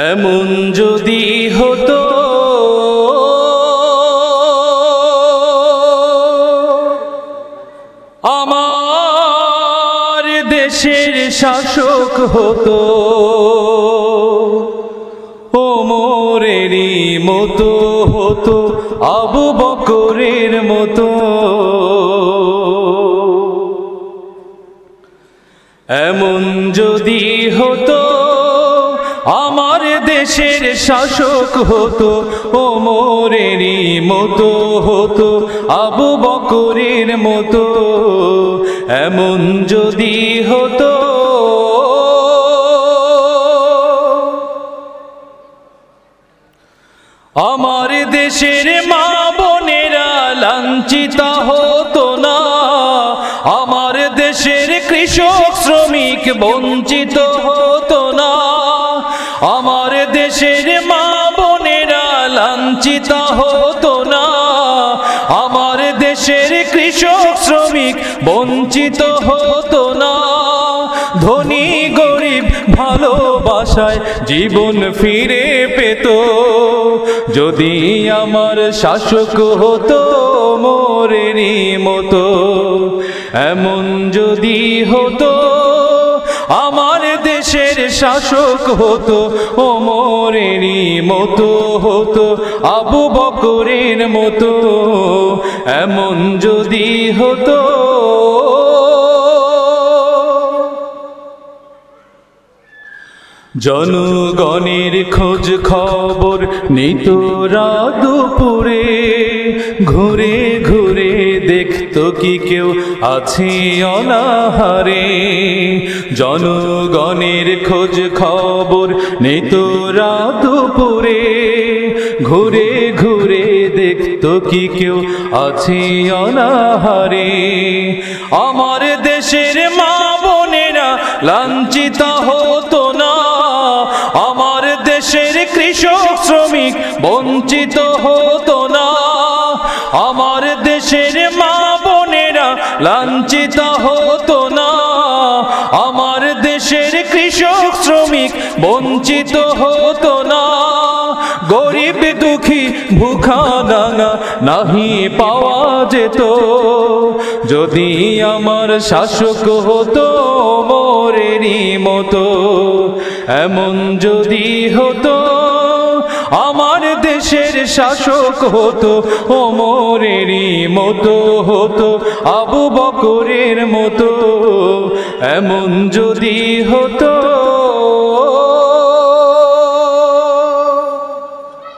এমন যদি হতো আমার দেশের শাসক হতো ওমরেরই মতো হতো আবু বকরের মতো এমন যদি হতো আমার দেশের শাসক হতো ওমরেরই মতো হতো আবু বকরের মতো এমন যদি হতো আমার দেশের মা বোনেরা লাঞ্ছিত হতো না আমার দেশের কৃষক শ্রমিক বঞ্চিত হতো না আমার দেশের মা বোনেরা লাঞ্ছিত হতো না আমার দেশের কৃষক শ্রমিক বঞ্চিত হতো না ধনী গরিব ভালোবাসায় জীবন ফিরে পেত যদি আমার শাসক হতো ওমরেরই মতো এমন যদি হতো আমার দেশের শাসক হতো ওমরেরই মতো হতো আবু বকরের মতো এমন যদি হতো জনগণের খোঁজ খবর নিত রাত দুপুরে ঘুরে ঘুরে দেখতো কি কেউ আছে অনাহারে জনগণের খোঁজ খবর নিত রাত দুপুরে ঘুরে ঘুরে দেখতো কি কেউ আছে অনাহারে আমার দেশের মা বোনেরা লাঞ্ছিত হতো না আমার দেশের কৃষক শ্রমিক বঞ্চিত হতো না আমার দেশের মা বোনেরা লাঞ্ছিত হতো না আমার দেশের কৃষক শ্রমিক বঞ্চিত হতো না গরিব দুঃখী ভুখা দাঙ্গা নাহি পাওয়া যেত যদি আমার শাসক হতো ওমরেরই মতো এমন যদি হতো আমার দেশের শাসক হতো ওমরেরই মতো হতো আবু বকরের মতো এমন যদি হতো